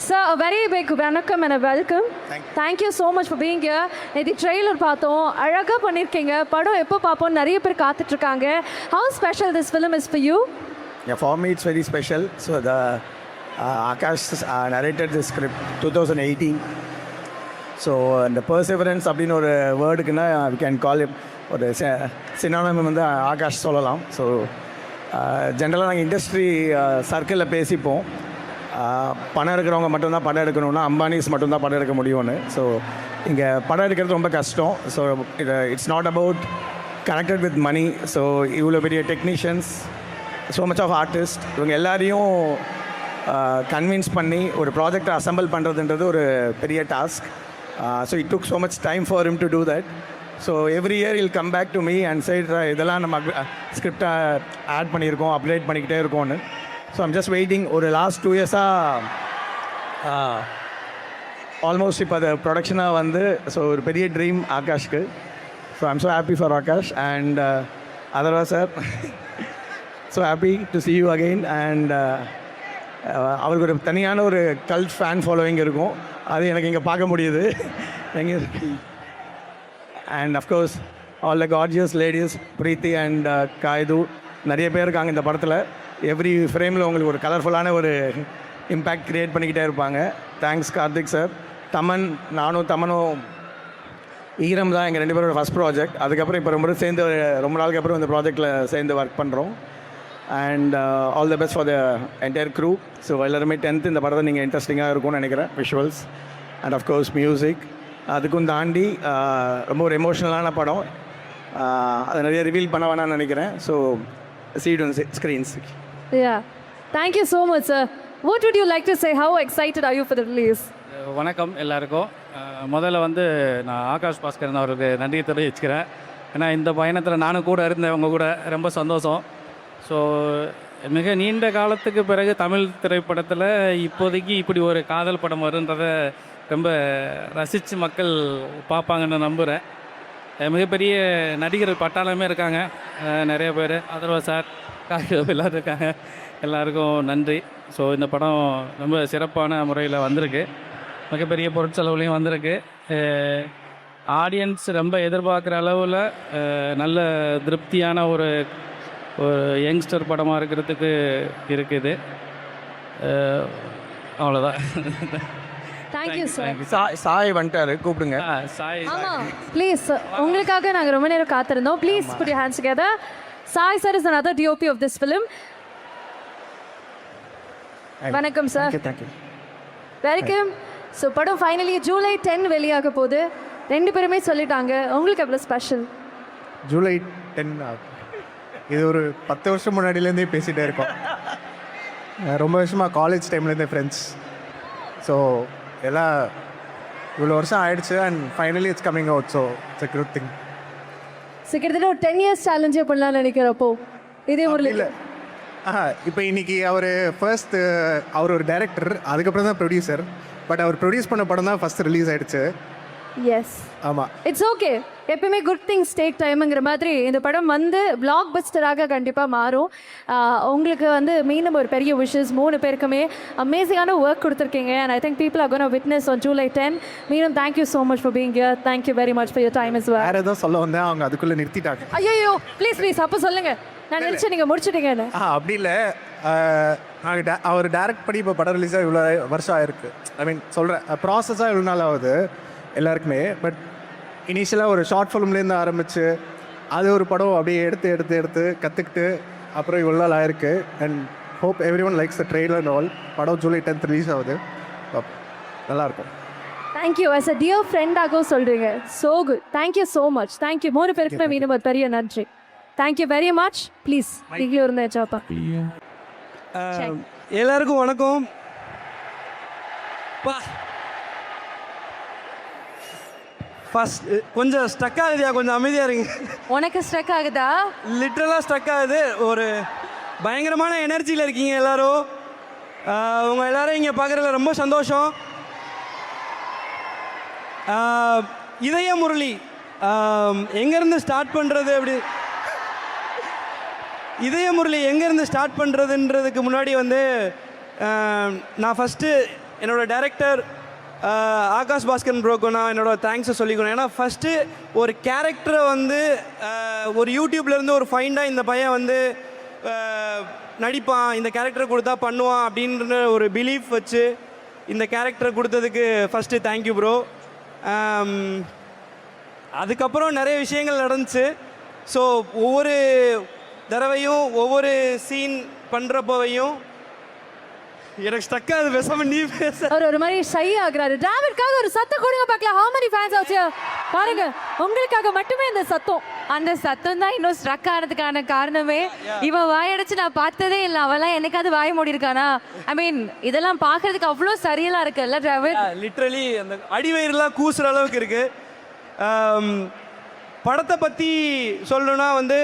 Sir, a very big welcome and a welcome. Thank you so much for being here. இந்த trailer பார்த்தோம், அழகாக பண்ணியிருக்கீங்க. படம் எப்போ பார்ப்போம், நிறைய பேர் காத்துட்ருக்காங்க. How special this film is for you? Yeah, for me it's very special. So the Akash narrated the script 2018. So the perseverance அப்படின்னு ஒரு வேர்டுக்குன்னா we can call it ஒரு சினானிம் வந்து ஆகாஷ் சொல்லலாம். ஸோ ஜென்ரலாக நாங்கள் இண்டஸ்ட்ரி சர்க்கிளில் பேசிப்போம், பணம் எடுக்கிறவங்க மட்டும்தான் படம் எடுக்கணும்னா அம்பானிஸ் மட்டும்தான் படம் எடுக்க முடியும்னு. ஸோ இங்கே படம் எடுக்கிறது ரொம்ப கஷ்டம். So it's not about connected with money. So இவ்வளோ பெரிய technicians, so much of artist, இவங்க எல்லாரையும் கன்வின்ஸ் பண்ணி ஒரு ப்ராஜெக்டை அசம்பிள் பண்ணுறதுன்றது ஒரு பெரிய task. So it took so much time for him to do that. So every year he'll come back to me and said இதெல்லாம் நம்ம ஸ்கிரிப்டை ஆட் பண்ணியிருக்கோம், அப்டேட் பண்ணிக்கிட்டே இருக்கோன்னு. So I'm just waiting. ஒரு லாஸ்ட் 2 இயர்ஸாக ஆல்மோஸ்ட் இப்போ அது ப்ரொடக்ஷனாக வந்து ஸோ ஒரு பெரிய ட்ரீம் ஆகாஷ்க்கு. So I'm so happy for Akash and Atharva sir. So happy to see you again. And அவருக்கு ஒரு தனியான ஒரு கல்ட் ஃபேன் ஃபாலோவிங் இருக்கும், அது எனக்கு இங்கே பார்க்க முடியுது எங்கே. And of course all the gorgeous ladies Preethi and Kayadu நிறைய பேர் இருக்காங்க இந்த படத்தில். எவ்ரி ஃப்ரேமில் உங்களுக்கு ஒரு கலர்ஃபுல்லான ஒரு இம்பேக்ட் க்ரியேட் பண்ணிக்கிட்டே இருப்பாங்க. Thanks Karthik sir. நானும் தமனும் ஈரம் தான் எங்கள் 2 பேரோட ஃபஸ்ட் ப்ராஜெக்ட். அதுக்கப்புறம் இப்போ ரொம்ப நாளுக்கு அப்புறம் இந்த ப்ராஜெக்டில் சேர்ந்து ஒர்க் பண்ணுறோம். And all the best for the entire crew. So எல்லாருமே 10th இந்த படத்தை நீங்கள் இன்ட்ரெஸ்டிங்காக இருக்கும்னு நினைக்கிறேன். விஷுவல்ஸ் அண்ட் அஃப்கோர்ஸ் மியூசிக் அதுக்கும் தாண்டி ரொம்ப ஒரு எமோஷ்னலான படம். அதை நிறைய ரிவீல் பண்ண வேணாம்னு நினைக்கிறேன். So see it on screens. Yeah. Thank you so much, sir. What would you like to say? How excited are you for the release? வணக்கம் எல்லாருக்கும். முதல்ல வந்து நான் ஆகாஷ் பாஸ்கரன் அவருக்கு நன்றி தெரிவிச்சுக்கிறேன். ஏன்னா இந்த பயணத்தில் நானும் கூட இருந்தேன், உங்கள் கூட ரொம்ப சந்தோஷம். ஸோ மிக நீண்ட காலத்துக்கு பிறகு தமிழ் திரைப்படத்தில் இப்போதைக்கு இப்படி ஒரு காதல் படம் வருன்றதை ரொம்ப ரசித்து மக்கள் பார்ப்பாங்கன்னு நம்புகிறேன். மிகப்பெரிய நடிகர் பட்டாளமே இருக்காங்க, நிறைய பேர். அதர்வா சார், காய்கறி எல்லோரும் இருக்காங்க. எல்லாருக்கும் நன்றி. ஸோ இந்த படம் ரொம்ப சிறப்பான முறையில் வந்திருக்கு, மிகப்பெரிய பொருட்செலவுலையும் வந்திருக்கு. ஆடியன்ஸ் ரொம்ப எதிர்பார்க்குற அளவில் நல்ல திருப்தியான ஒரு யங்ஸ்டர் படமாக இருக்கிறதுக்கு இருக்குது. அவ்வளோதான். Thank you sir. சாய் வந்துட்டாரு, கூப்பிடுங்க. சாய், ஆமாம் ப்ளீஸ், உங்களுக்காக நாங்கள் ரொம்ப நேரம் காத்திருந்தோம். Please put your hands together. Sai sir is another DOP of this film. வணக்கம் சார். தேங்க்யூ. வெல்கம். ஸோ படம் ஃபைனலி ஜூலை 10 வெளியாக போகுது. 2 பேருமே சொல்லிட்டாங்க. உங்களுக்கு எவ்வளோ ஸ்பெஷல்? ஜூலை 10 இது ஒரு 10 வருஷம் முன்னாடியிலேருந்தே பேசிகிட்டே இருக்கோம். ரொம்ப வருஷமாக காலேஜ் டைம்லேருந்தே ஃப்ரெண்ட்ஸ். ஸோ எல்லாம் இவ்வளோ வருஷம் ஆயிடுச்சு and finally it's coming out. So it's a good thing. So கிட்டத்தட்ட ஒரு 10 years சேலஞ்சே பண்ணலாம்னு நினைக்கிறப்போ இதே ஒரு இல்லை. இப்போ இன்றைக்கி அவர் அவர் ஒரு டைரக்டர், அதுக்கப்புறம் தான் ப்ரொடியூசர். பட் அவர் ப்ரொடியூஸ் பண்ண படம் தான் ஃபஸ்ட் ரிலீஸ் ஆகிடுச்சு. எஸ், ஆமாம். It's okay. எப்பயுமே குட் திங்ஸ் டேக் டைமுங்கிற மாதிரி இந்த படம் வந்து பிளாக் பஸ்டராக கண்டிப்பாக மாறும். உங்களுக்கு வந்து மீண்டும் ஒரு பெரிய விஷஸ். 3 பேருக்குமே அமேசிங்கான ஒர்க் கொடுத்துருக்கீங்க. And I think people are gonna witness on July 10. மீண்டும் thank you so much for being here. Thank you very much for your time is well. வேறு ஏதோ சொல்ல வந்தேன், அவங்க அதுக்குள்ளே நிறுத்திட்டாங்க. ஐயோ ப்ளீஸ் அப்போ சொல்லுங்கள். நான் நினச்சேன் நீங்கள் முடிச்சிட்டீங்கன்னு. அப்படி இல்லை, அவர் டைரக்ட் பண்ணி இப்போ படம் ரிலீஸாக இவ்வளோ வருஷம் ஆயிருக்கு. ஐ மீன் சொல்கிறேன், ப்ராசஸாக இவ்வளோ நாள் ஆகுது எல்லாருக்குமே. பட் இனிஷியலாக ஒரு ஷார்ட் ஃபிலிம்லேருந்து ஆரம்பித்து அது ஒரு படம் அப்படியே எடுத்து கற்றுக்கிட்டு அப்புறம் இவ்வளோ நாள் ஆயிருக்கு. And hope every one likes the trailer and all. படம் ஜூலை 10 ரிலீஸ் ஆகுது, நல்லாயிருக்கும். தேங்க்யூ. அஸ் அ டியர் ஃப்ரெண்டாகவும் சொல்கிறீங்க. So good. Thank you so much. Thank you. 3 பேருக்குமே மீண்டும் ஒரு பெரிய நன்றி. Thank you very much. ப்ளீஸ் நீங்களும் இருந்தேன் சாப்பா. எல்லாருக்கும் வணக்கம். ஃபஸ்ட் கொஞ்சம் ஸ்ட்ரக் ஆகுதியா, கொஞ்சம் அமைதியாக இருங்க. உனக்கு ஸ்ட்ரக் ஆகுதா? லிட்ரலாக ஸ்ட்ரக் ஆகுது. ஒரு பயங்கரமான எனர்ஜியில் இருக்கீங்க எல்லோரும். உங்கள் எல்லோரும் இங்கே பார்க்குறதுல ரொம்ப சந்தோஷம். இதய முரளி எங்கேருந்து ஸ்டார்ட் பண்ணுறது அப்படி இதய முரளி எங்கேருந்து ஸ்டார்ட் பண்ணுறதுன்றதுக்கு முன்னாடி வந்து நான் ஃபஸ்ட்டு என்னோடய டைரக்டர் ஆகாஷ் பாஸ்கரன் ப்ரோக்கு நான் என்னோடய தேங்க்ஸை சொல்லிக்கணும். ஏன்னா ஃபஸ்ட்டு ஒரு கேரக்டரை வந்து ஒரு யூடியூப்லேருந்து ஒரு ஃபைண்டாக இந்த பையன் வந்து நடிப்பான், இந்த கேரக்டரை கொடுத்தா பண்ணுவான் அப்படின்ற ஒரு பிலீஃப் வச்சு இந்த கேரக்டரை கொடுத்ததுக்கு ஃபஸ்ட்டு தேங்க்யூ ப்ரோ. அதுக்கப்புறம் நிறைய விஷயங்கள் நடந்துச்சு. ஸோ ஒவ்வொரு தடவையும் ஒவ்வொரு சீன் பண்ணுறப்போவையும் எனக்கு ஸ்டக் ஆகுது. பேசாம நீ பேச. அவர் ஒரு மாதிரி ஷை ஆகுறாரு. டிராவிட்காக ஒரு சத்தம் கொடுங்க பார்க்கலாம். how many fans out here? பாருங்க, உங்களுக்காக மட்டுமே இந்த சத்தம். அந்த சத்தம் தான் இன்னும் ஸ்ட்ரக் ஆனதுக்கான காரணமே. இவன் வாயடைச்சு நான் பார்த்ததே இல்லை. அவெல்லாம் என்னைக்காவது வாய மூடி இருக்கானா? ஐ மீன் இதெல்லாம் பார்க்கறதுக்கு அவ்வளோ சரியலா இருக்குல்ல டிராவிட்? லிட்ரலி அந்த அடிவயிறுலாம் கூசுற அளவுக்கு இருக்கு. படத்தை பற்றி சொல்லணும்னா வந்து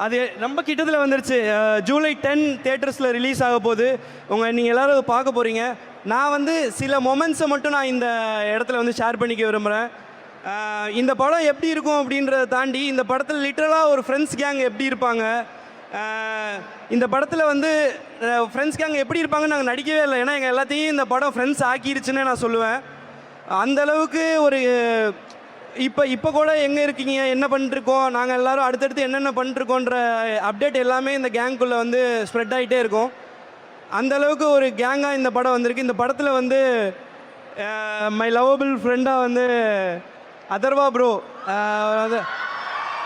அது ரொம்ப கிட்டத்தில் வந்துருச்சு. ஜூலை 10 தியேட்டர்ஸில் ரிலீஸ் ஆக போகுது. நீங்கள் எல்லோரும் பார்க்க போகிறீங்க. நான் வந்து சில மொமெண்ட்ஸை மட்டும் நான் இந்த இடத்துல வந்து ஷேர் பண்ணிக்க விரும்புகிறேன். இந்த படம் எப்படி இருக்கும் அப்படின்றத தாண்டி இந்த படத்தில் லிட்ரலாக ஒரு ஃப்ரெண்ட்ஸ் கேங் எப்படி இருப்பாங்க, இந்த படத்தில் வந்து ஃப்ரெண்ட்ஸ் கேங் எப்படி இருப்பாங்கன்னு நாங்கள் நடிக்கவே இல்லை. ஏன்னா எங்கள் எல்லாத்தையும் இந்த படம் ஃப்ரெண்ட்ஸ் ஆக்கிருச்சுன்னு நான் சொல்லுவேன். அந்தளவுக்கு ஒரு இப்போ கூட எங்கே இருக்கீங்க, என்ன பண்ணிட்டுருக்கோம், நாங்கள் எல்லோரும் அடுத்தடுத்து என்னென்ன பண்ணிட்டுருக்கோன்ற அப்டேட் எல்லாமே இந்த கேங்குள்ளே வந்து ஸ்ப்ரெட் ஆகிட்டே இருக்கும். அந்தளவுக்கு ஒரு கேங்காக இந்த படம் வந்திருக்கு. இந்த படத்தில் வந்து மை லவபிள் ஃப்ரெண்டாக வந்து Atharva bro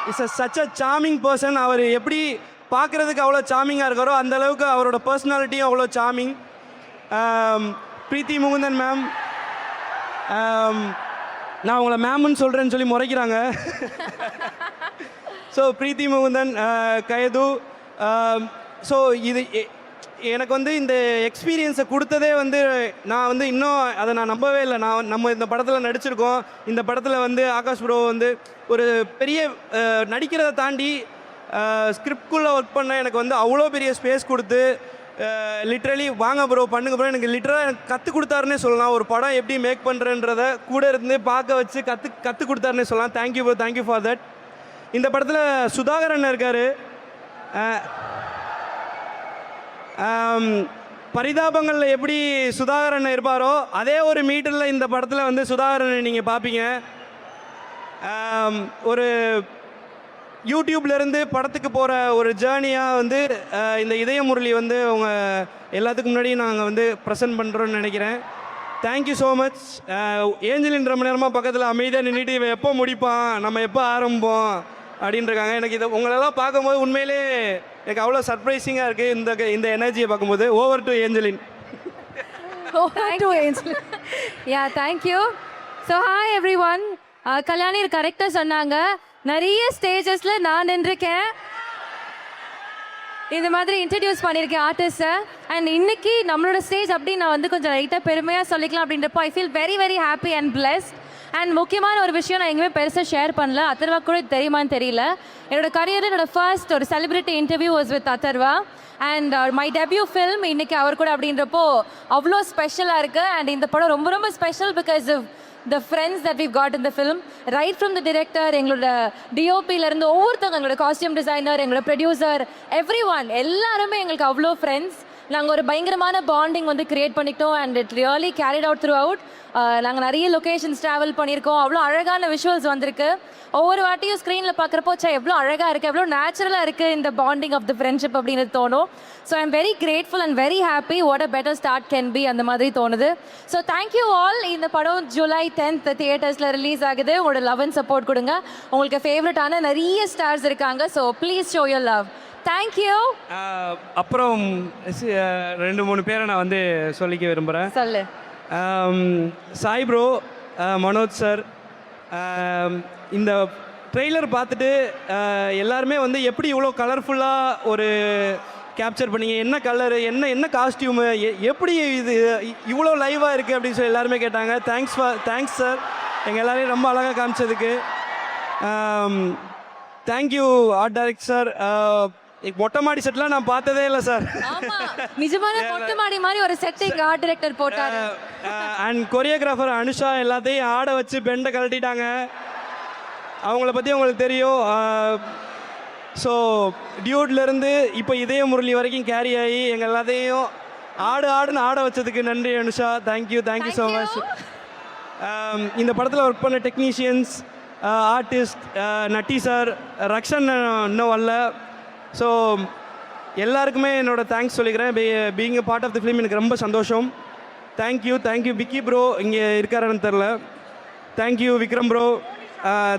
is such a charming person. அவர் எப்படி பார்க்குறதுக்கு அவ்வளோ சார்மிங்காக இருக்காரோ அந்தளவுக்கு அவரோட பர்சனாலிட்டியும் அவ்வளோ சார்மிங். பிரீத்தி முகுந்தன் மேம், நான் உங்களை மேம்னு சொல்கிறேன்னு சொல்லி முறைக்கிறாங்க. ஸோ பிரீத்தி முகுந்தன், கயது. ஸோ இது எனக்கு வந்து இந்த எக்ஸ்பீரியன்ஸை கொடுத்ததே வந்து நான் வந்து இன்னும் அதை நான் நம்பவே இல்லை. நம்ம இந்த படத்தில் நடிச்சிருக்கோம். இந்த படத்தில் வந்து ஆகாஷ் ப்ரோ வந்து ஒரு பெரிய நடிக்கிறத தாண்டி ஸ்கிரிப்ட்குள்ளே ஒர்க் பண்ண எனக்கு வந்து அவ்வளோ பெரிய ஸ்பேஸ் கொடுத்து லிட்ரலி வாங்க ப்ரோ பண்ணுங்க ப்ரோ எனக்கு லிட்ரலாக எனக்கு கற்றுக் கொடுத்தாருன்னே சொல்லலாம். ஒரு படம் எப்படி மேக் பண்ணுறன்றத கூட இருந்து பார்க்க வச்சு கற்றுக் கொடுத்தாருன்னே சொல்லலாம். Thank you bro, thank you for that. இந்த படத்தில் சுதாகரன் இருக்கார். பரிதாபங்களில் எப்படி சுதாகரன் இருப்பாரோ அதே ஒரு மீட்டரில் இந்த படத்தில் வந்து சுதாகரனை நீங்கள் பார்ப்பீங்க. ஒரு யூடியூப்லேருந்து படத்துக்கு போகிற ஒரு ஜேர்னியாக வந்து இந்த இதய முரளி வந்து அவங்க எல்லாத்துக்கும் முன்னாடி நாங்கள் வந்து ப்ரெசென்ட் பண்ணுறோன்னு நினைக்கிறேன். Thank you so much. ஏஞ்சலின் ரொம்ப நேரமாக பக்கத்தில் அமைதியாக நின்றுட்டு இவன் எப்போ முடிப்பான், நம்ம எப்போ ஆரம்பிப்போம் அப்படின்ட்டுருக்காங்க. எனக்கு இதை உங்களெல்லாம் பார்க்கும்போது உண்மையிலே எனக்கு அவ்வளோ சர்ப்ரைசிங்காக இருக்குது இந்த எனர்ஜியை பார்க்கும்போது. Over to Angeline. Yeah thank you. So hi every one. Kalyani கரெக்டாக சொன்னாங்க. நிறைய ஸ்டேஜஸில் நான் நின்றுருக்கேன், இந்த மாதிரி இன்ட்ரடியூஸ் பண்ணியிருக்கேன் ஆர்டிஸ்ட்டை. அண்ட் இன்னைக்கு நம்மளோட ஸ்டேஜ் அப்படி நான் வந்து கொஞ்சம் லைட்டாக பெருமையாக சொல்லிக்கலாம் அப்படின்றப்போ I feel very very happy and blessed. And முக்கியமான ஒரு விஷயம் நான் எங்கேயுமே பெருசாக ஷேர் பண்ணல. அத்தர்வா கூட தெரியுமான்னு தெரியல. என்னோட கரியரில் என்னோட ஃபர்ஸ்ட் ஒரு celebrity interview was with Atharva. And my debut film இன்னைக்கு அவர் கூட அப்படின்றப்போ அவ்வளோ ஸ்பெஷலாக இருக்குது. அண்ட் இந்த படம் ரொம்ப ரொம்ப special because of the friends that we've got in the film, right from the director, எங்களோட டிஓபியிலேருந்து ஒவ்வொருத்தவங்க, எங்களோட காஸ்டியூம் டிசைனர், எங்களோட ப்ரொடியூசர், எவ்ரி ஒன் எல்லாருமே எங்களுக்கு அவ்வளோ ஃப்ரெண்ட்ஸ். நாங்கள் ஒரு பயங்கரமான பாண்டிங் வந்து க்ரியேட் பண்ணிட்டோம். And it really carried out through out. நாங்கள் நிறைய லொக்கேஷன்ஸ் ட்ராவல் பண்ணியிருக்கோம். அவ்வளோ அழகான விஷுவல்ஸ் வந்திருக்கு. ஒவ்வொரு வாட்டியும் ஸ்க்ரீனில் பார்க்குறப்போ எவ்வளோ அழகாக இருக்குது, எவ்வளோ நேச்சுரலாக இருக்குது இந்த பாண்டிங் ஆஃப் த ஃப்ரெண்ட்ஷிப் அப்படின்னு தோணும். So I'm very grateful and very happy. What a better start can be அந்த மாதிரி தோணுது. So thank you all. இந்த படம் ஜூலை 10th தியேட்டர்ஸில் ரிலீஸ் ஆகுது. உங்களோட லவ் அண்ட் சப்போர்ட் கொடுங்க. உங்களுக்கு ஃபேவரட்டான நிறைய ஸ்டார்ஸ் இருக்காங்க. So please show your love. Thank you. அப்புறம் 2-3 பேரை நான் வந்து சொல்லிக்க விரும்புகிறேன். சொல்லு. சாய் ப்ரோ, மனோஜ் சார், இந்த ட்ரெய்லர் பார்த்துட்டு எல்லாருமே வந்து எப்படி இவ்வளோ கலர்ஃபுல்லாக ஒரு கேப்சர் பண்ணீங்க, என்ன கலரு, என்ன காஸ்டியூமு, எப்படி இது இவ்வளோ லைவாக இருக்குது அப்படின்னு சொல்லி எல்லாருமே கேட்டாங்க. தேங்க்ஸ் சார், எங்கள் எல்லாரையும் ரொம்ப அழகாக காமிச்சதுக்கு. Thank you art director sir. மொட்டை மாடி செட்லாம் நான் பார்த்ததே இல்லை சார். நிஜமான மொட்டை மாடி மாதிரி ஒரு செட் எங்கள் ஆர்ட் டைரக்டர் போட்டார். அண்ட் கொரியோகிராஃபர் அனுஷா எல்லாத்தையும் ஆட வச்சு பெண்டை கழட்டிட்டாங்க. அவங்கள பற்றி உங்களுக்கு தெரியும். ஸோ டியூட்லேருந்து இப்போ இதய முரளி வரைக்கும் கேரி ஆகி எங்கள் எல்லாத்தையும் ஆடுன்னு ஆட வச்சதுக்கு நன்றி அனுஷா. Thank you so much. இந்த படத்தில் ஒர்க் பண்ண technicians, artist, Natty sir, Rakshan இன்னும் வரல. ஸோ எல்லாருக்குமே என்னோட தேங்க்ஸ் சொல்லிக்கிறேன். Being a part of the film எனக்கு ரொம்ப சந்தோஷம். தேங்க்யூ விக்கி ப்ரோ இங்கே இருக்காருன்னு தெரில. Thank you Vikram bro.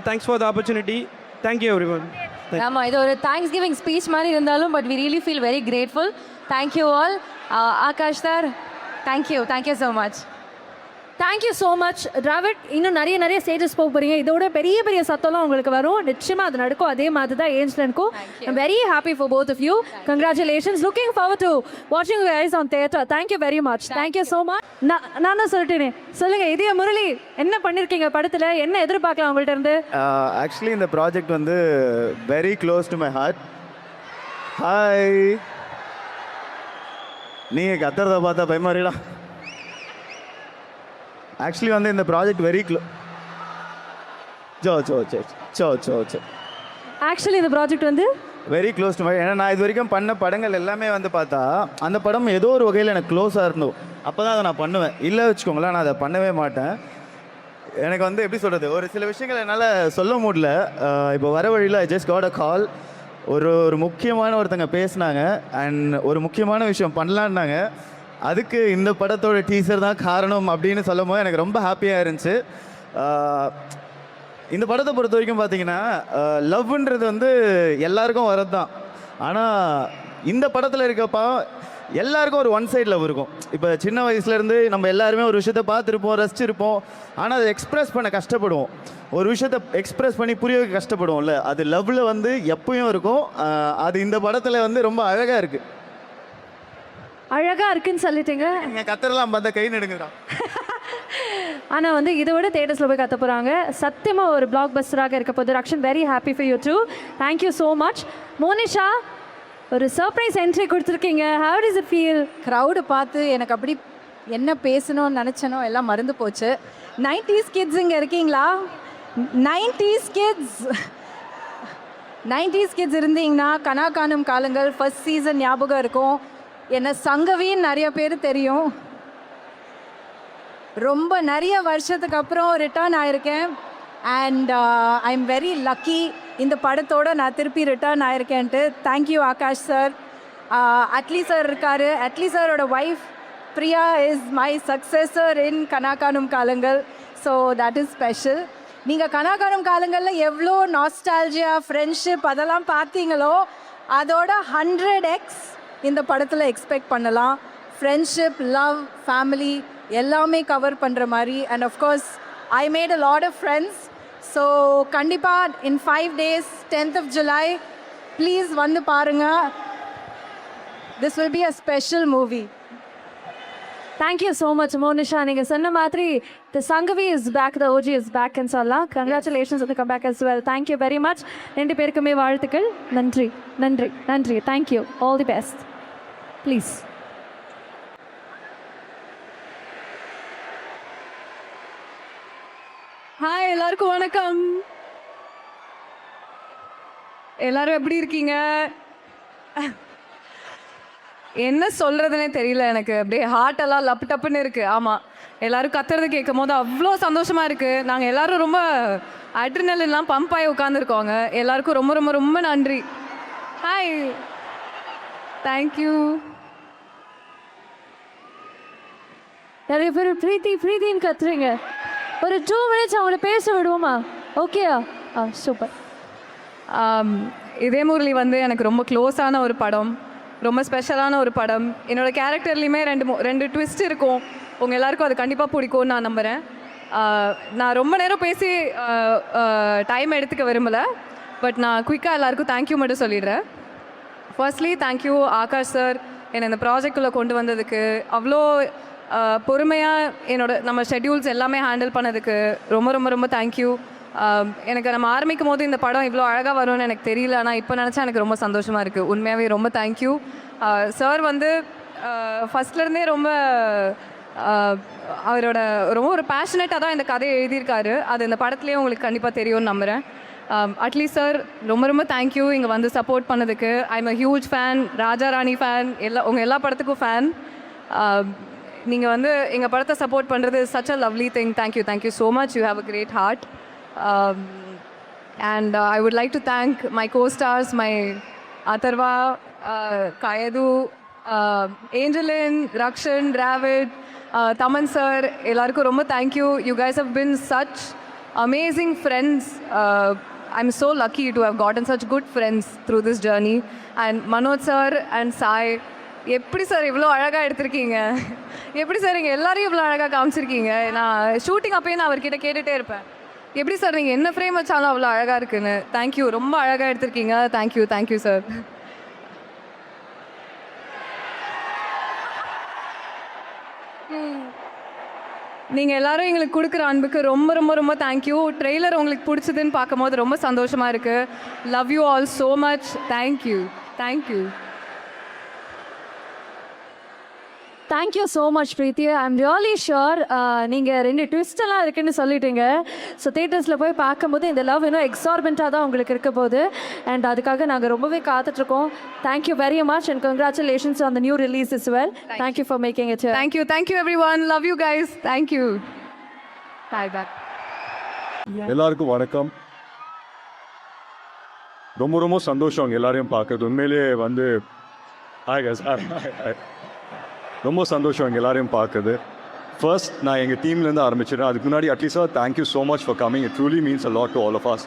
Thanks for the opportunity. Thank you everyone. ஆமாம், இது ஒரு தேங்க்ஸ் கிவிங் ஸ்பீச் மாதிரி இருந்தாலும் but we really feel very grateful. Thank you all. Akash sir, thank you so much. Thank you so much Dravid. இன்னும் நிறைய ஸ்டேஜஸ் போக போகிறீங்க. இதோட பெரிய சத்தம்லாம் உங்களுக்கு வரும். நிச்சயமாக அது நடக்கும். அதே மாதிரி தான் ஏஞ்சலனுக்கும். I'm very happy for both of you. Congratulations. Looking forward to வாட்சிங் you guys on theatre. Thank you very much. Thank you so much. நான் தான் சொல்லிட்டேனே. சொல்லுங்கள் இதய முரளி, என்ன பண்ணியிருக்கீங்க படத்தில்? என்ன எதிர்பார்க்கலாம் உங்கள்கிட்ட இருந்து? ஆக்சுவலி இந்த ப்ராஜெக்ட் வந்து very close to my heart. Hi, நீங்கள் கத்துறதை பார்த்தா பயமாறிடலாம். ஆக்சுவலி வந்து இந்த ப்ராஜெக்ட் வெரி ஆக்சுவலி இந்த ப்ராஜெக்ட் வந்து வெரி க்ளோஸ் டு மை. ஏன்னா நான் இது வரைக்கும் பண்ண படங்கள் எல்லாமே வந்து பார்த்தா அந்த படம் ஏதோ ஒரு வகையில் எனக்கு க்ளோஸாக இருந்தோம். அப்போ தான் அதை நான் பண்ணுவேன். இல்லை வச்சுக்கோங்களேன், நான் அதை பண்ணவே மாட்டேன். எனக்கு வந்து எப்படி சொல்கிறது, ஒரு சில விஷயங்கள் என்னால் சொல்ல முடியல. இப்போ வர வழியில் ஐ ஜஸ்ட் காட் அ கால். ஒரு முக்கியமான ஒருத்தங்க பேசினாங்க அண்ட் ஒரு முக்கியமான விஷயம் பண்ணலான்னாங்க. அதுக்கு இந்த படத்தோட டீசர் தான் காரணம் அப்படின்னு சொல்லும் போது எனக்கு ரொம்ப ஹாப்பியாக இருந்துச்சு. இந்த படத்தை பொறுத்த வரைக்கும் பார்த்தீங்கன்னா லவ்ன்றது வந்து எல்லாருக்கும் வரது தான். ஆனால் இந்த படத்தில் இருக்கப்போ எல்லாருக்கும் ஒரு ஒன் சைட் லவ் இருக்கும். இப்போ சின்ன வயசுலேருந்து நம்ம எல்லாருமே ஒரு விஷயத்தை பார்த்துருப்போம், ரசிச்சிருப்போம். ஆனால் அதை எக்ஸ்ப்ரெஸ் பண்ண கஷ்டப்படுவோம். ஒரு விஷயத்தை எக்ஸ்ப்ரெஸ் பண்ணி புரிய வைக்க கஷ்டப்படுவோம்ல, அது லவ்வில் வந்து எப்பயும் இருக்கும். அது இந்த படத்தில் வந்து ரொம்ப அழகாக இருக்குது. அழகாக இருக்குன்னு சொல்லிட்டீங்க. நீங்கள் கத்துறலாம் பார்த்தா கை நடுங்குறான். ஆனால் வந்து இதை விட தேட்டர்ஸில் போய் கற்ற போகிறாங்க. சத்தியமாக ஒரு பிளாக் பஸ்டராக இருக்க போது. Rakshan, very happy for you too. Thank you so much. Monisha, ஒரு சர்ப்ரைஸ் என்ட்ரி கொடுத்துருக்கீங்க. How does it feel? Crowd பார்த்து எனக்கு அப்படி என்ன பேசணும்னு நினச்சனோ எல்லாம் மறந்து போச்சு. 90s கிட்ஸ் இங்கே இருக்கீங்களா? 90s கிட்ஸ் இருந்தீங்கன்னா கனா காணும் காலங்கள் ஃபர்ஸ்ட் சீசன் ஞாபகம் இருக்கும். என்ன சங்கவின்னு நிறைய பேர் தெரியும். ரொம்ப நிறைய வருஷத்துக்கு அப்புறம் ரிட்டர்ன் ஆயிருக்கேன். And I am very lucky இந்த படத்தோடு நான் திருப்பி ரிட்டர்ன் ஆயிருக்கேன்ட்டு. Thank you Akash sir. Atlee sir இருக்கார். அட்லி சாரோட wife Priya is my successor in Kanakaanum Kaalangal. So that is special. நீங்கள் கனாகானும் காலங்களில் எவ்வளோ நாஸ்டால்ஜியா, ஃப்ரெண்ட்ஷிப் அதெல்லாம் பார்த்தீங்களோ அதோட 100x இந்த படத்தில் எக்ஸ்பெக்ட் பண்ணலாம். ஃப்ரெண்ட்ஷிப், லவ், ஃபேமிலி எல்லாமே கவர் பண்ணுற மாதிரி. And of course I made a lot of friends. So கண்டிப்பாக in 5 days 10th of July please வந்து பாருங்கள். This will be a special movie. Thank you so much Monisha. நீங்கள் சொன்ன மாதிரி the Sangavi is back, the OG is பேக்னு சொல்லலாம். கங்க்ராச்சுலேஷன்ஸ் அந்த come back as well. Thank you very much. 2 பேருக்குமே வாழ்த்துக்கள். நன்றி. Thank you. All the best. Please. Hi, எல்லாருக்கும் வணக்கம். எல்லாரும் எப்படி இருக்கீங்க? என்ன சொல்கிறதுனே தெரியல. எனக்கு அப்படியே ஹார்ட்டெல்லாம் லப்பு டப்புன்னு இருக்குது. ஆமாம், எல்லோரும் கத்துறது கேட்கும் போது அவ்வளோ சந்தோஷமாக இருக்குது. நாங்கள் எல்லோரும் ரொம்ப அட்ரினல்லாம் பம்ப் ஆகி உட்காந்துருக்கோங்க. எல்லாருக்கும் ரொம்ப ரொம்ப ரொம்ப நன்றி. Hi, thank you. நிறைய பேர் ப்ரீத்தின்னு கத்துறீங்க. ஒரு 2 minutes அவங்கள பேச விடுவோமா? ஓகேயா? சூப்பர். இதே முரளி வந்து எனக்கு ரொம்ப க்ளோஸான ஒரு படம், ரொம்ப ஸ்பெஷலான ஒரு படம். என்னோடய கேரக்டர்லேயுமே 2 ட்விஸ்ட் இருக்கும். உங்கள் எல்லாருக்கும் அது கண்டிப்பாக பிடிக்கும்னு நான் நம்புகிறேன். நான் ரொம்ப நேரம் பேசி டைம் எடுத்துக்க விரும்பலை. பட் நான் குயிக்காக எல்லாருக்கும் தேங்க்யூ மட்டும் சொல்லிடுறேன். ஃபர்ஸ்ட்லி தேங்க்யூ ஆகாஷ் சார், என்னை இந்த ப்ராஜெக்டுக்குள்ளே கொண்டு வந்ததுக்கு. அவ்வளோ பொறுமையாக நம்ம ஷெட்யூல்ஸ் எல்லாமே ஹேண்டில் பண்ணதுக்கு ரொம்ப ரொம்ப ரொம்ப தேங்க்யூ. எனக்கு நம்ம ஆரம்பிக்கும் போது இந்த படம் இவ்வளோ அழகாக வரும்னு எனக்கு தெரியல. ஆனால் இப்போ நினச்சா எனக்கு ரொம்ப சந்தோஷமாக இருக்குது. உண்மையாகவே ரொம்ப தேங்க்யூ. சார் வந்து ஃபஸ்ட்லேருந்தே ரொம்ப அவரோட ரொம்ப ஒரு பேஷனேட்டாக தான் இந்த கதையை எழுதியிருக்காரு. அது இந்த படத்துலேயே உங்களுக்கு கண்டிப்பாக தெரியும்னு நம்புகிறேன். அட்லீஸ்ட் சார் ரொம்ப ரொம்ப தேங்க்யூ இங்கே வந்து சப்போர்ட் பண்ணதுக்கு. I am a huge fan, Raja Rani fan, உங்கள் எல்லா படத்துக்கும் ஃபேன். நீங்கள் வந்து எங்கள் படத்தை சப்போர்ட் பண்ணுறது such a lovely thing. Thank you so much. You have a great heart. And I would like to thank my co-stars, my Atharva, Kayadu, Angelin, Rakshan, Dravid, Taman sir, எல்லாருக்கும் ரொம்ப thank you. You guys have been such amazing friends. I'm so lucky to have gotten such good friends through this journey. And Manoj sir and Sai, எப்படி sir இவ்வளோ அழகாக எடுத்திருக்கீங்க, எப்படி sir நீங்கள் எல்லாரையும் இவ்வளோ அழகாக காமிச்சிருக்கீங்க. நான் ஷூட்டிங் அப்போயே நான் அவர்கிட்ட கேட்டுகிட்டே இருப்பேன், எப்படி சார் நீங்கள் என்ன ஃப்ரேம் வச்சாலும் அவ்வளோ அழகாக இருக்குன்னு. தேங்க்யூ, ரொம்ப அழகாக எடுத்திருக்கீங்க. Thank you sir. நீங்கள் எல்லாரும் எங்களுக்கு கொடுக்குற அன்புக்கு ரொம்ப ரொம்ப ரொம்ப தேங்க்யூ. ட்ரெய்லர் உங்களுக்கு பிடிச்சதுன்னு பார்க்கும்போது ரொம்ப சந்தோஷமாக இருக்குது. Love you all so much. Thank you. Thank you so much Preethi. I'm really sure நீங்கள் 2 ட்விஸ்டெல்லாம் இருக்குன்னு சொல்லிட்டீங்க. ஸோ தேட்டர்ஸில் போய் பார்க்கும்போது இந்த லவ் இன்னும் எக்ஸார்பெண்ட்டாக தான் உங்களுக்கு இருக்க போகுது. அண்ட் அதுக்காக நாங்கள் ரொம்பவே காத்துட்ருக்கோம். Thank you very much and congratulations on the new release as well. Thank you for making it. Thank you everyone. Love you guys. Thank you. Bye bye. எல்லாருக்கும் வணக்கம். ரொம்ப ரொம்ப சந்தோஷம் எல்லாரையும் பார்க்குறது. உண்மையிலேயே வந்து ஹாய் கைஸ். ரொம்ப சந்தோஷம் எங்கள் எல்லாரையும் பார்க்குறது. ஃபர்ஸ்ட் நான் எங்கள் டீம்லேருந்து ஆரம்பிச்சிடுறேன். அதுக்கு முன்னாடி Atlee sir thank you so much for coming. It truly means a lot to all of us.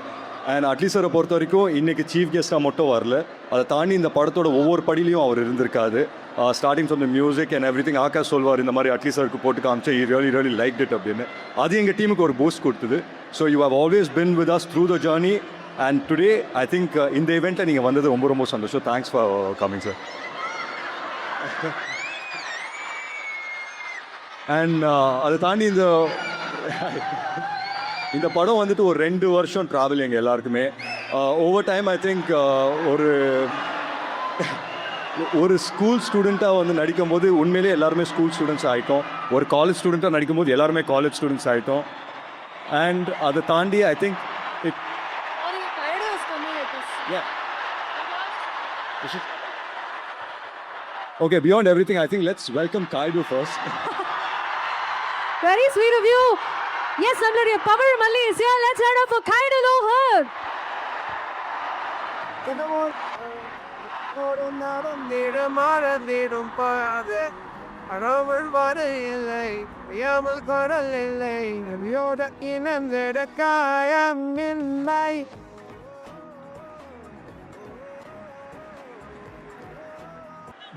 And Atlee சாரை பொறுத்த வரைக்கும் இன்றைக்கி சீஃப் கெஸ்ட்டாக மட்டும் வரல, அதை தாண்டி இந்த படத்தோட ஒவ்வொரு படிலையும் அவர் இருந்திருக்காரு. Starting from the music and every thing. Akash சொல்வார் இந்த மாதிரி அட்லீஸ்ட் சாருக்கு போட்டு காமிச்சு ரியலி லைக் இட் அப்படின்னு. அது எங்கள் டீமுக்கு ஒரு பூஸ்ட் கொடுத்தது. So you have always been with us through the journey. And today I think இந்த இவெண்ட்டில் நீங்கள் வந்தது ரொம்ப ரொம்ப சந்தோஷம். Thanks for coming sir. And அதை தாண்டி இந்த படம் வந்துட்டு ஒரு 2 வருஷம் ட்ராவல் எங்கள் எல்லாருக்குமே. ஓவர் டைம் ஐ திங்க் ஒரு ஸ்கூல் ஸ்டூடெண்ட்டாக வந்து நடிக்கும்போது உண்மையிலே எல்லாருமே ஸ்கூல் ஸ்டூடெண்ட்ஸ் ஆகிட்டோம். ஒரு காலேஜ் ஸ்டூடெண்ட்டாக நடிக்கும்போது எல்லாருமே காலேஜ் ஸ்டூடெண்ட்ஸ் ஆகிட்டோம். அண்ட் அதை தாண்டி I think okay, beyond everything, I think let's welcome Kaidu first. Very sweet of you. Yes, நம்மளுடைய பவர் மல்லி is here. Let's hand up for Kaidu Lohar.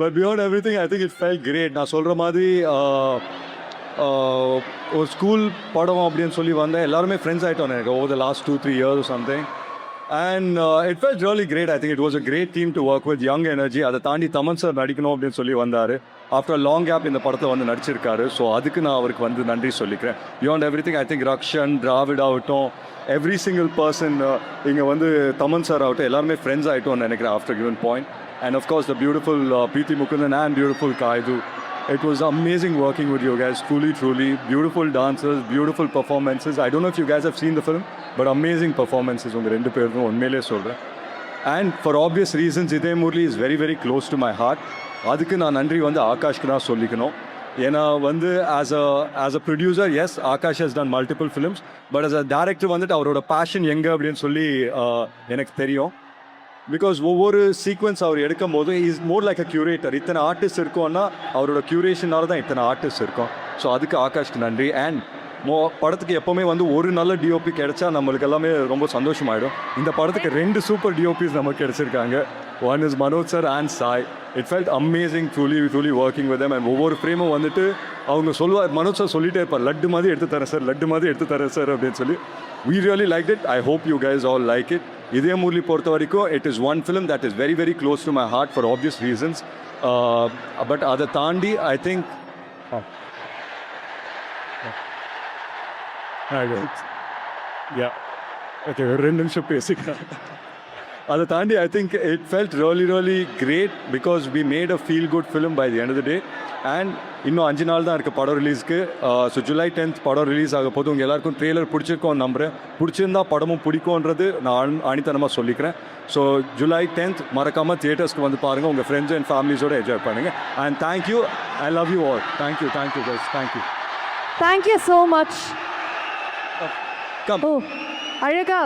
But beyond everything, I think it felt great. நான் சொல்கிற மாதிரி ஒரு school படம் அப்படின்னு சொல்லி வந்தேன். எல்லாருமே ஃப்ரெண்ட்ஸ் ஆகிட்டோம் எனக்கு over the last 2-3 years something. And it felt really great. I think it was a great team to work with young energy. அதை தாண்டி தமன் சார் நடிக்கணும் அப்படின்னு சொல்லி வந்தார். ஆஃப்டர் லாங் கேப் இந்த படத்தில் வந்து நடிச்சிருக்காரு. ஸோ அதுக்கு நான் அவருக்கு வந்து நன்றி சொல்லிக்கிறேன். Beyond every thing I think Rakshan, Dravid ஆகட்டும், எவ்ரி சிங்கிள் பர்சன் இங்கே வந்து தமன் சார் ஆகட்டும் எல்லாருமே ஃப்ரெண்ட்ஸ் ஆகிட்டோம்னு நினைக்கிறேன் after given point. And of course the beautiful Preeti Mukundan and beautiful Kaidu. It was amazing working with you guys, truly. Beautiful dancers, beautiful performances. I don't know if you guys have seen the film, but amazing performances on the rendu perum unmele solren. And for obvious reasons Idhe Murli is very very close to my heart. Adukku na nandri vandu Akash ku na sollikano. ஏன்னா வந்து as a producer, yes, Akash has done multiple films, but as a director வந்துட்டு அவரோட fashion எங்கே அப்படின்னு சொல்லி எனக்கு தெரியும். Because ஒவ்வொரு சீக்வன்ஸ் அவர் எடுக்கும் போது is more like a curator. இத்தனை ஆர்டிஸ்ட் இருக்கோன்னா அவரோட க்யூரேஷனால தான் இத்தனை ஆர்டிஸ்ட் இருக்கும். ஸோ அதுக்கு ஆகாஷ்க்கு நன்றி. அண்ட் படத்துக்கு எப்போவுமே வந்து ஒரு நல்ல டிஓபி கிடைச்சா நம்மளுக்கு எல்லாமே ரொம்ப சந்தோஷமாயிடும். இந்த படத்துக்கு 2 சூப்பர் டிஓபிஸ் நமக்கு கிடைச்சிருக்காங்க. One is Manoj sir and Sai. It felt amazing truly working with them. And ஒவ்வொரு ஃப்ரேமும் வந்துட்டு அவங்க சொல்லுவார், மனோஜ் சார் சொல்லிட்டே இருப்பார், லட்டு மாதிரி எடுத்து தரேன் சார் அப்படின்னு சொல்லி. We really liked it. I hope you guys all like it. Idhe Murli பொறுத்த வரைக்கும் it is one film that is very very close to my heart for obvious reasons. But அதை தாண்டி I think yeah. Okay, 2 நிமிஷம் பேசிக்கிறேன். அதை தாண்டி I think it felt really great because we made a feel good film by the end of the day. And இன்னும் 5 நாள் தான் இருக்குது படம் ரிலீஸ்க்கு. ஸோ July 10th படம் ரிலீஸ் ஆக போது. உங்கள் எல்லாருக்கும் ட்ரெய்லர் பிடிச்சிருக்கோம் நம்புகிறேன். பிடிச்சிருந்தா படமும் பிடிக்கும்ன்றது நான் ஆணித்தனமாக சொல்லிக்கிறேன். ஸோ July 10th மறக்காமல் தியேட்டர்ஸ்க்கு வந்து பாருங்கள். உங்கள் ஃப்ரெண்ட்ஸ் அண்ட் ஃபேமிலிஸோடு என்ஜாய் பண்ணுங்கள். And thank you, I love you all. Thank you guys, thank you. Thank you so much. Come. ஓ அழகா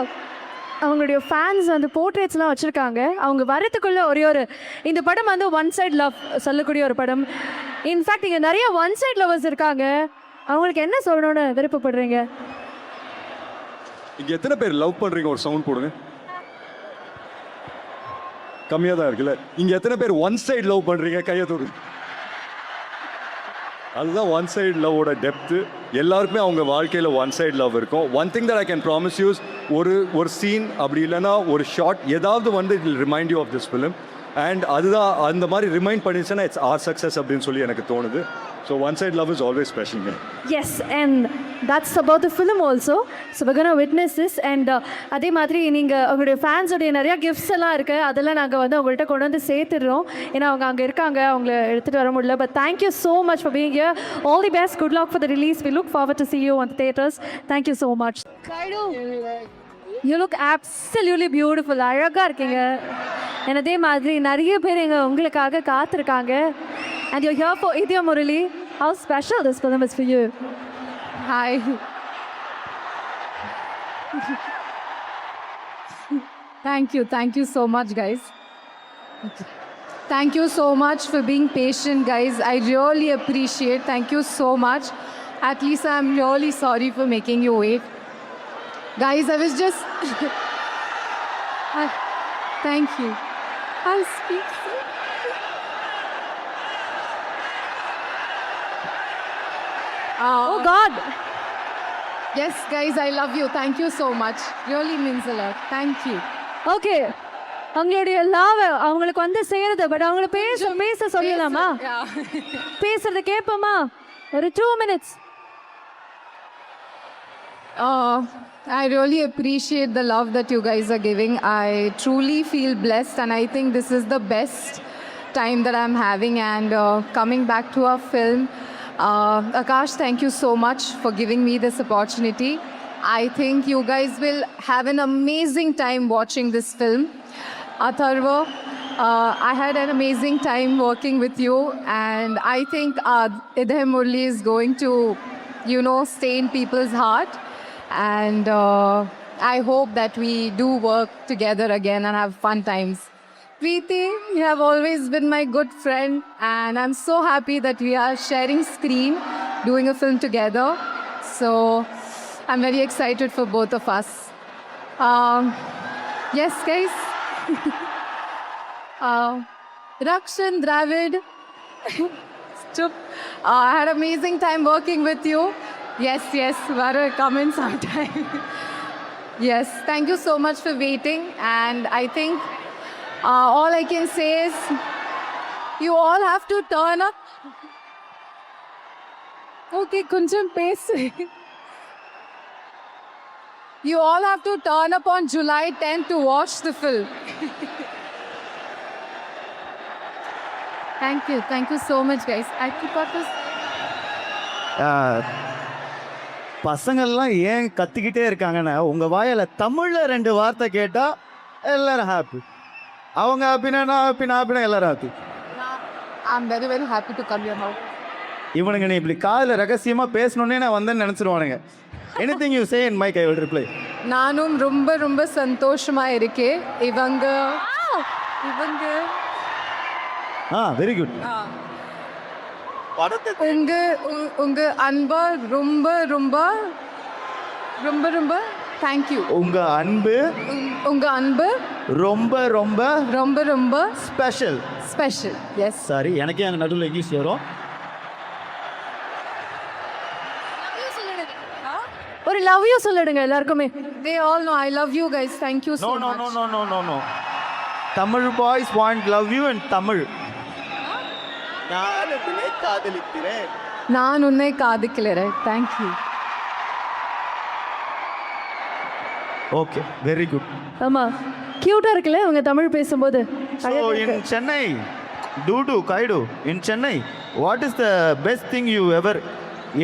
அவங்களுடைய ஃபேன்ஸ் அந்த போர்ட்ரேட்ஸ்லாம் வச்சுருக்காங்க. அவங்க வரத்துக்குள்ளே ஒரு இந்த படம் வந்து ஒன் சைட் லவ் சொல்லக்கூடிய ஒரு படம். இன்ஃபேக்ட் இங்கே நிறைய ஒன் சைட் லவர்ஸ் இருக்காங்க. அவங்களுக்கு என்ன சொல்லணும்னு விருப்பப்படுறீங்க? இங்கே எத்தனை பேர் லவ் பண்ணுறீங்க? ஒரு சவுண்ட் போடுங்க. கம்மியாக தான் இருக்குல்ல. இங்கே எத்தனை பேர் ஒன் சைடு லவ் பண்ணுறீங்க? கையை தூடு. அதுதான் ஒன் சைடு லவ்வோட டெப்த்து. எல்லாருக்குமே அவங்க வாழ்க்கையில் ஒன் சைடு லவ் இருக்கும். One thing that I can promise us, ஒரு சீன் அப்படி இல்லைன்னா ஒரு ஷார்ட் ஏதாவது வந்து it will remind you of this film. And அதுதான் அந்த மாதிரி ரிமைண்ட் பண்ணிச்சுன்னா இட்ஸ் ஆர் சக்ஸஸ் அப்படின்னு சொல்லி எனக்கு தோணுது. So one side love is always special. Yes, and that's about the film also. ஸோ we're gonna witness this. And அதே மாதிரி நீங்கள் உங்களுடைய ஃபேன்ஸோடைய நிறையா கிஃப்ட்ஸ் எல்லாம் இருக்குது. அதெல்லாம் நாங்கள் வந்து அவங்கள்ட்ட கொண்டு வந்து சேர்த்துடுறோம். ஏன்னா அவங்க அங்கே இருக்காங்க, அவங்கள எடுத்துகிட்டு வர முடியல. But thank you so much for being here. All the best, good luck for the release. We look forward to see you on the theaters. Thank you so much. You look absolutely beautiful. அழகாக இருக்கீங்க. and அதே மாதிரி நிறைய பேர் இங்கே உங்களுக்காக காத்திருக்காங்க. and you're here for Idya Murali. How special this film is for you. Hi. Thank you so much, guys. Thank you so much for being patient, guys. I really appreciate. Thank you so much. At least I'm really sorry for making you wait. Guys, I was just... Thank you. I'll speak soon. Oh God. Yes, guys, I love you. Thank you so much. Really means a lot. Thank you. Okay. அவங்களுடைய love அவங்களுக்கு வந்து செய்யறது. But அவங்கள பேச சொல்லலாமா? பேசுறத கேட்போமா? ஒரு 2 minutes. I really appreciate the love that you guys are giving. I truly feel blessed, and I think this is the best time that I'm having. And coming back to our film, Akash, thank you so much for giving me this opportunity. I think you guys will have an amazing time watching this film. Atharva, I had an amazing time working with you, and I think Idya Murali is going to, stay in people's heart. And I hope that we do work together again and have fun times. Preeti, you have always been my good friend, and I'm so happy that we are sharing screen, doing a film together. So I'm very excited for both of us. Yes, guys. Rakshan, Dravid, I had an amazing time working with you. Yes, Varu, come in sometime. Yes, thank you so much for waiting. And I think all I can say is you all have to turn up. Okay, konjam pace. You all have to turn up on July 10th to watch the film. Thank you so much, guys. I forgot to... பசங்கள்லாம் ஏன் கத்திக்கிட்டே இருக்காங்கன்னா, உங்கள் வாயில் தமிழில் 2 வார்த்தை கேட்டால் எல்லோரும் ஹாப்பி. அவங்க ஹாப்பினா நான் ஹாப்பினா எல்லோரும் happy. I'm very, very happy to come here now. இவனுங்க நீ இப்படி காதில் ரகசியமாக பேசணுன்னே நான் வந்தேன்னு நினச்சிருவானுங்க. Anything you say in mic I will reply. நானும் ரொம்ப ரொம்ப சந்தோஷமாக இருக்கேன். இவங்க வெரி குட். உங்க அன்பா ரொம்ப ரொம்ப ரொம்ப ரொம்ப தேங்க்யூ. உங்க அன்பு ரொம்ப ரொம்ப ரொம்ப ரொம்ப ஸ்பெஷல். எஸ். சாரி, எனக்கே அங்கே நடுவில் இங்கிலீஷ் வரும். ஒரு லவ் யூ சொல்லிடுங்க எல்லாருக்குமே. They all know I love you guys. Thank you so much. No. Tamil boys want love you in Tamil. நான் உன்னை காதலிக்கிறேன். நான் உன்னை காதலிக்கிறேன். Thank you. Okay, very good. ஆமா, க்யூட்டாக இருக்குல்ல இவங்க தமிழ் பேசும்போது. So in Chennai, Kaidu, in Chennai, what is the best thing you ever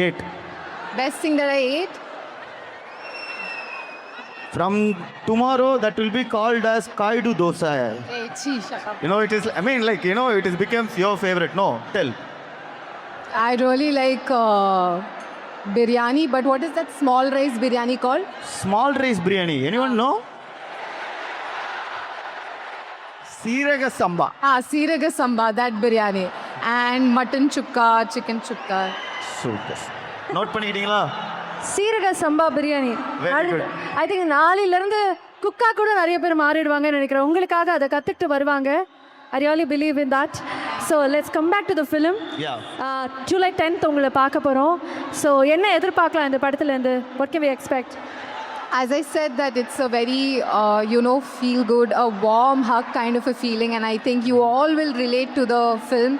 ate? Best thing that I ate? From tomorrow, that will be called as Kaidu Dosa. Hey, gee, shut up. You know, it is, I mean, like, you know, it is becomes your favorite. No, tell. I really like biryani, but what is that small rice biryani called? Small rice biryani. Anyone know? Siraga Samba. Siraga Samba, that biryani. And mutton chukka, chicken chukka. Super. Note பண்ணிட்டீங்களா? சீரக சம்பா biryani. Very good. I think நாளையிலேருந்து குக்கா கூட நிறைய பேர் மாறிடுவாங்கன்னு நினைக்கிறேன். உங்களுக்காக அதை கற்றுக்கிட்டு வருவாங்க. I really believe in that. So let's come back to the film. Yeah. July 10th உங்களை பார்க்க போகிறோம். ஸோ என்ன எதிர்பார்க்கலாம் இந்த படத்துலேருந்து? What can we expect? As I said that it's a very, feel good, a warm hug kind of a feeling, and I think you all will relate to the film.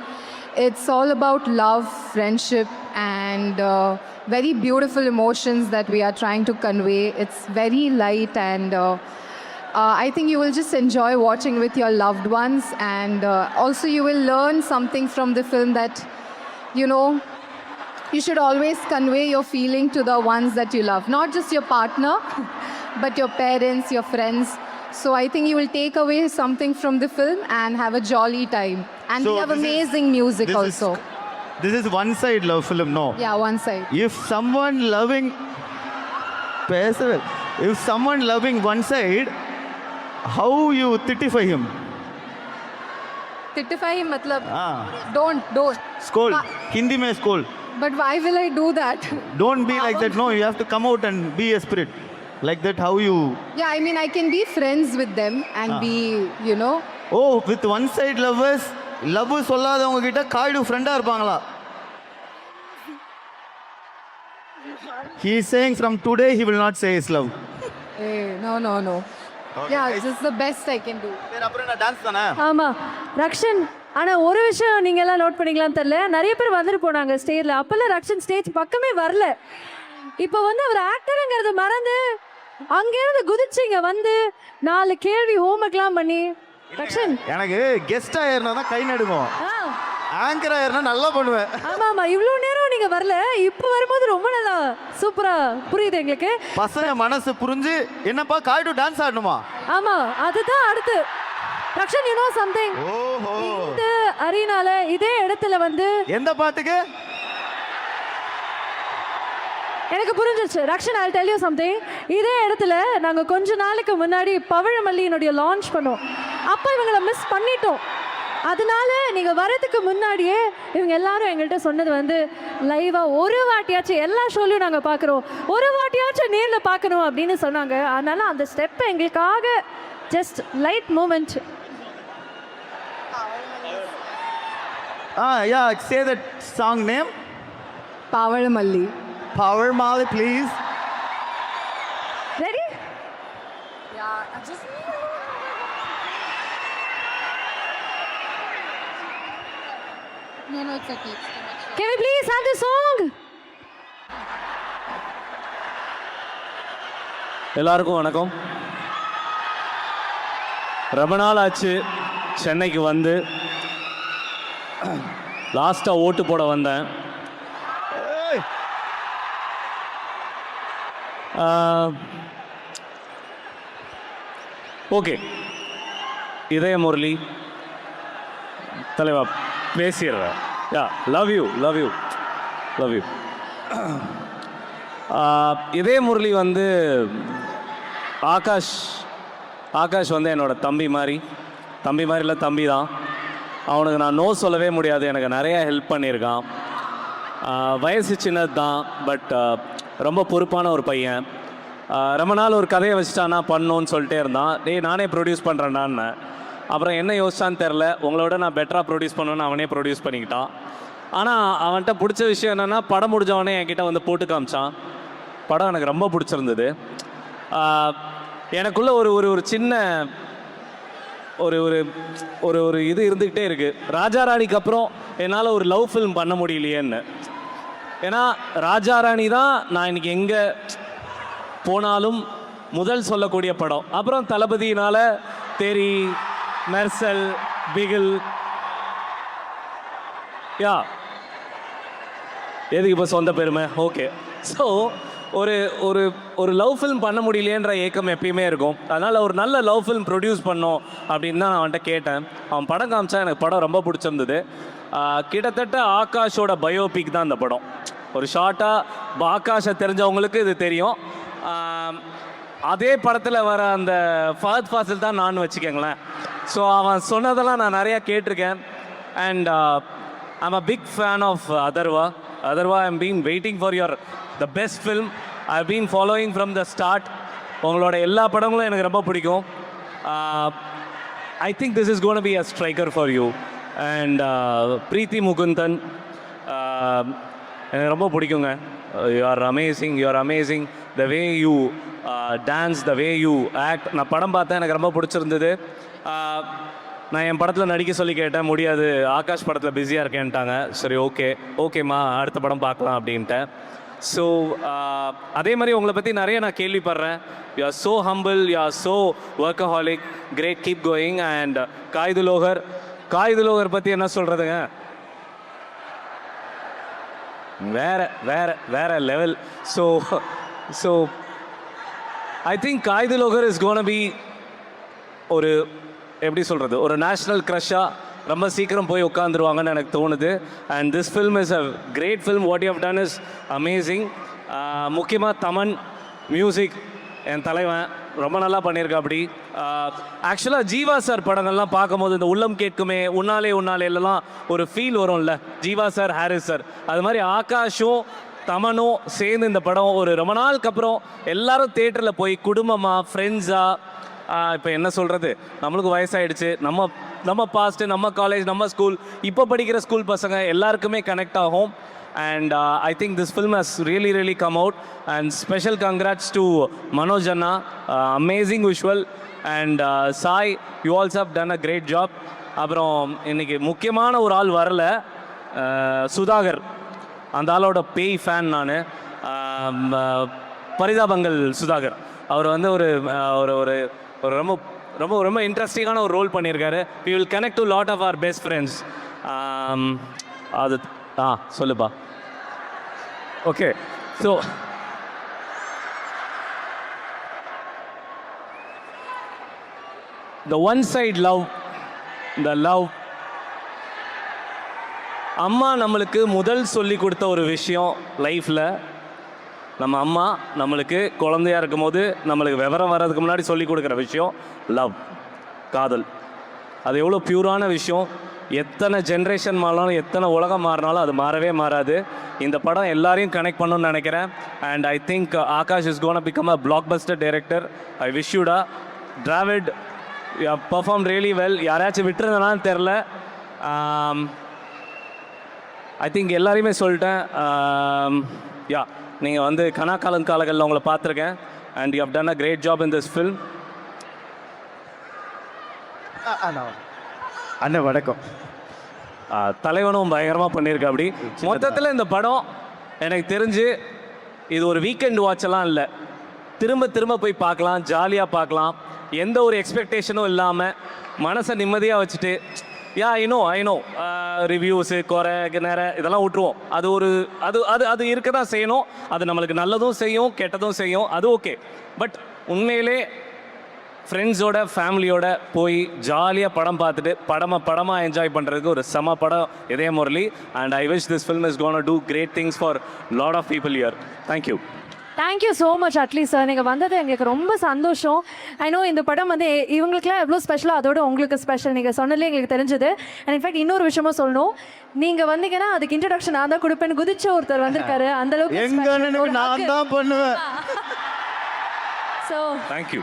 It's all about love, friendship, and very beautiful emotions that we are trying to convey. It's very light, and I think you will just enjoy watching with your loved ones, and also you will learn something from the film that, you should always convey your feeling to the ones that you love, not just your partner, but your parents, your friends. So I think you will take away something from the film and have a jolly time. And So we have this is- amazing music this also. This is one side love film, no? Yeah, one side. If someone loving one side, how you titify him? Titify him, matlab, Ah, don't. scold. Hindi mein scold. But why will I do that? Don't be like that. No, you have to come out and be a spirit. Like that, how you... Yeah, I mean, I can be friends with them and be, Oh, with one side lovers, love சொல்லாதவங்க கிட்ட காய்டு ஃப்ரெண்டா இருப்பாங்களா? He is saying from today he will not say his love. Hey, no. Yeah, this is the best I can do. அப்புறம் என்ன dance தானே? ஆமாம் ரக்ஷன். ஆனால் ஒரு விஷயம் நீங்கள் எல்லாம் நோட் பண்ணிக்கலாம்னு தெரில, நிறைய பேர் வந்துட்டு போனாங்க ஸ்டேஜில். அப்போல்லாம் ரக்ஷன் ஸ்டேஜ் பக்கமே வரல. இப்போ வந்து அவர் ஆக்டருங்கிறத மறந்து அங்கேருந்து குதிச்சிங்க வந்து 4 கேள்வி ஹோம்ஒர்க்லாம் பண்ணி. ரக்ஷன் எனக்கு கெஸ்ட் ஆயிருந்தா தான் கை நடுங்கும். ஆங்கர் ஆயிருந்தா நல்லா பண்ணுவேன். ஆமாம் இவ்வளோ நேரம் நீங்கள் வரல, இப்போ வரும்போது ரொம்ப நல்லா சூப்பராக புரியுது எங்களுக்கு. பசங்க மனசு புரிஞ்சு என்னப்பா காய்டு டான்ஸ் ஆடணுமா? ஆமாம் அதுதான் அடுத்து. ரக்ஷன் யூ நோ சம்திங், ஓஹோ, இந்த அரீனால இதே இடத்துல வந்து எந்த பாட்டுக்கு எனக்கு புரிஞ்சிருச்சு. Rakshan I tell you something, இதே இடத்துல நாங்கள் கொஞ்ச நாளைக்கு முன்னாடி பவழமல்லியினுடைய லான்ச் பண்ணோம். அப்போ இவங்களை மிஸ் பண்ணிட்டோம். அதனால நீங்கள் வரதுக்கு முன்னாடியே இவங்க எல்லாரும் எங்கள்கிட்ட சொன்னது வந்து லைவாக ஒரு வாட்டியாச்சும் எல்லா ஷோலையும் நாங்கள் பார்க்குறோம், ஒரு வாட்டியாச்சும் நேரில் பார்க்கணும் அப்படின்னு சொன்னாங்க. அதனால அந்த ஸ்டெப்பை எங்களுக்காக just light moment. yeah, say that song name. Pavalamalli. Pavalamalli, please. Ready? Yeah, just... No, it's okay. Can we please have the song? எல்லாருக்கும் வணக்கம். ரொம்ப நாள் ஆச்சு சென்னைக்கு வந்து. லாஸ்ட்டாக ஓட்டு போட வந்தேன். ஓகே, இதய முரளி தலைவா பேசிடுறேன். யா, லவ் யூ. இதய முரளி வந்து ஆகாஷ் வந்து என்னோட தம்பி மாதிரி இல்லை, தம்பி தான். அவனுக்கு நான் நோ சொல்லவே முடியாது. எனக்கு நிறையா ஹெல்ப் பண்ணியிருக்கான். வயசு சின்னது தான், பட் ரொம்ப பொறுப்பான ஒரு பையன். ரொம்ப நாள் ஒரு கதையை வச்சுட்டானா பண்ணணுன்னு சொல்லிட்டே இருந்தான். நானே ப்ரொடியூஸ் பண்ணுறேன்னான்னு. அப்புறம் என்ன யோசிச்சான்னு தெரில, உங்களோட நான் பெட்டராக ப்ரொடியூஸ் பண்ணுவேன்னு அவனே ப்ரொடியூஸ் பண்ணிக்கிட்டான். ஆனால் அவன்கிட்ட பிடிச்ச விஷயம் என்னென்னா, படம் முடிஞ்சவனே என்கிட்ட வந்து போட்டு காமிச்சான். படம் எனக்கு ரொம்ப பிடிச்சிருந்தது. எனக்குள்ள ஒரு சின்ன ஒரு ஒரு ஒரு இது இருந்துக்கிட்டே இருக்குது. ராஜா ராணிக்கு அப்புறம் என்னால் ஒரு லவ் ஃபில்ம் பண்ண முடியலையேன்னு. ஏன்னா ராஜா ராணி தான் நான் இன்றைக்கி எங்கே போனாலும் முதல் சொல்லக்கூடிய படம். அப்புறம் தளபதியினால் தெரி, மெர்சல், பிகில். யா, எதுக்கு இப்போ சொந்த பெருமை? ஓகே. ஸோ ஒரு ஒரு ஒரு லவ் ஃபில்ம் பண்ண முடியலையேன்ற ஏக்கம் எப்பயுமே இருக்கும். அதனால் ஒரு நல்ல லவ் ஃபில்ம் ப்ரொடியூஸ் பண்ணோம் அப்படின்னு தான் நான் அவன்கிட்ட கேட்டேன். அவன் படம் காமிச்சா எனக்கு படம் ரொம்ப பிடிச்சிருந்தது. கிட்டத்தட்ட ஆகாஷோட பயோபிக் தான் இந்த படம். ஒரு ஷார்ட்டாக ஆகாஷை தெரிஞ்சவங்களுக்கு இது தெரியும். அதே படத்தில் வர அந்த ஃபஹத் ஃபாசில் தான் நான் வச்சுக்கோங்களேன். ஸோ அவன் சொன்னதெல்லாம் நான் நிறையா கேட்டிருக்கேன். And I'm a big fan of Atharvaa. Otherwise, I'm been waiting for the best film. I've been following from the start. உங்களோட எல்லா படங்களும் எனக்கு ரொம்ப பிடிக்கும். I think this is going to be a striker for you. And Preeti Mukundan, எனக்கு ரொம்ப பிடிக்குங்க. You are amazing. The way you dance, the way you act. நான் படம் பார்த்தேன், எனக்கு ரொம்ப பிடிச்சிருந்தது. நான் என் படத்தில் நடிக்க சொல்லி கேட்டேன், முடியாது, ஆகாஷ் படத்தில் பிஸியாக இருக்கேன்ட்டாங்க. சரி, ஓகேம்மா, அடுத்த படம் பார்க்கலாம் அப்படின்ட்டேன். ஸோ அதே மாதிரி உங்களை பற்றி நிறைய நான் கேள்விப்படுறேன். You are so humble, you are so workaholic, great, keep going. And Kayadu Lohar பற்றி என்ன சொல்கிறதுங்க, வேற level. So I think Kayadu Lohar is gonna be ஒரு எப்படி சொல்கிறது, ஒரு நேஷ்னல் க்ரஷ்ஷாக ரொம்ப சீக்கிரம் போய் உட்காந்துருவாங்கன்னு எனக்கு தோணுது. And this film is a great film. What you have done is amazing. முக்கியமாக தமன் மியூசிக், என் தலைவன் ரொம்ப நல்லா பண்ணியிருக்கா. அப்படி ஆக்சுவலாக ஜீவா சார் படங்கள்லாம் பார்க்கும்போது இந்த உள்ளம் கேட்குமே, உன்னாலேலாம் ஒரு ஃபீல் வரும்ல, ஜீவா சார், ஹாரிஸ் சார். அது மாதிரி ஆகாஷும் தமனும் சேர்ந்து இந்த படம் ஒரு ரொம்ப நாளுக்கு அப்புறம் எல்லாரும் தேட்டரில் போய் குடும்பமாக, ஃப்ரெண்ட்ஸாக, இப்போ என்ன சொல்கிறது, நம்மளுக்கு வயசாகிடுச்சு, நம்ம பாஸ்ட்டு, நம்ம காலேஜ், நம்ம ஸ்கூல், இப்போ படிக்கிற ஸ்கூல் பசங்க எல்லாருக்குமே கனெக்ட் ஆகும். And I think this film has really come out. And special congrats to Manoj அண்ணா, amazing visual. And Sai, you also have done a great job. அப்புறம் இன்றைக்கி முக்கியமான ஒரு ஆள் வரல, சுதாகர். அந்த ஆளோட பேய் ஃபேன் நான். பரிதாபங்கள் சுதாகர், அவர் வந்து ஒரு ரொம்ப ரொம்ப ரொம்ப இன்ட்ரெஸ்டிங்கான ஒரு ரோல் பண்ணியிருக்காரு. We will connect to lot of our best friends. அது சொல்லுப்பா. Okay, so the one side love, the love. அம்மா நம்மளுக்கு முதல் சொல்லி கொடுத்த ஒரு விஷயம் லைஃப்பில், நம்ம அம்மா நம்மளுக்கு குழந்தையாக இருக்கும்போது நம்மளுக்கு விவரம் வர்றதுக்கு முன்னாடி சொல்லி கொடுக்குற விஷயம் லவ், காதல். அது எவ்வளோ பியூரான விஷயம். எத்தனை ஜென்ரேஷன் மாறினாலும், எத்தனை உலகம் மாறினாலும் அது மாறவே மாறாது. இந்த படம் எல்லாரையும் கனெக்ட் பண்ணணும்னு நினைக்கிறேன். And I think Akash is gonna become a blockbuster director. I wish யூடா. Dravid, you have perform really well. யாராச்சும் விட்டுருந்தனான்னு தெரில. ஐ திங்க் எல்லாரையுமே சொல்லிட்டேன். யா, நீங்கள் வந்து காலங்களில் உங்களை பார்த்துருக்கேன். And you have done a great job in this film. அண்ணன் வணக்கம். தலைவனும் பயங்கரமாக பண்ணியிருக்கா. அப்படி மொத்தத்தில் இந்த படம் எனக்கு தெரிஞ்சு இது ஒரு வீக்கெண்ட் வாட்செல்லாம் இல்லை, திரும்ப போய் பார்க்கலாம், ஜாலியாக பார்க்கலாம், எந்த ஒரு எக்ஸ்பெக்டேஷனும் இல்லாமல் மனசை நிம்மதியாக வச்சுட்டு. யா, ஐ நோ ரிவ்யூஸு, குறை இதெல்லாம் விட்டுருவோம். அது ஒரு அது இருக்க தான் செய்யணும். அது நம்மளுக்கு நல்லதும் செய்யும், கெட்டதும் செய்யும், அது ஓகே. பட் உண்மையிலே ஃப்ரெண்ட்ஸோட, ஃபேமிலியோட போய் ஜாலியாக படம் பார்த்துட்டு படமாக என்ஜாய் பண்ணுறதுக்கு ஒரு செம படம் Idhaya Murali. And I wish this film is gonna do great things for lot of people here. Thank you. Thank you so much Atlee sir. நீங்கள் வந்தது எங்களுக்கு ரொம்ப சந்தோஷம். ஐ நோ இந்த படம் வந்து இவங்களுக்குலாம் எவ்வளோ ஸ்பெஷலோ அதோட உங்களுக்கு ஸ்பெஷல். நீங்கள் சொன்னதுலேயே எங்களுக்கு தெரிஞ்சது. அண்ட் இன்ஃபேக்ட் இன்னொரு விஷயமும் சொல்லணும், நீங்கள் வந்தீங்கன்னா அதுக்கு இன்ட்ரடக்ஷன் நான் தான் கொடுப்பேன்னு குதிச்ச ஒருத்தர் வந்திருக்காரு. அந்த அளவுக்கு நான் தான் பண்ணுவேன். So thank you.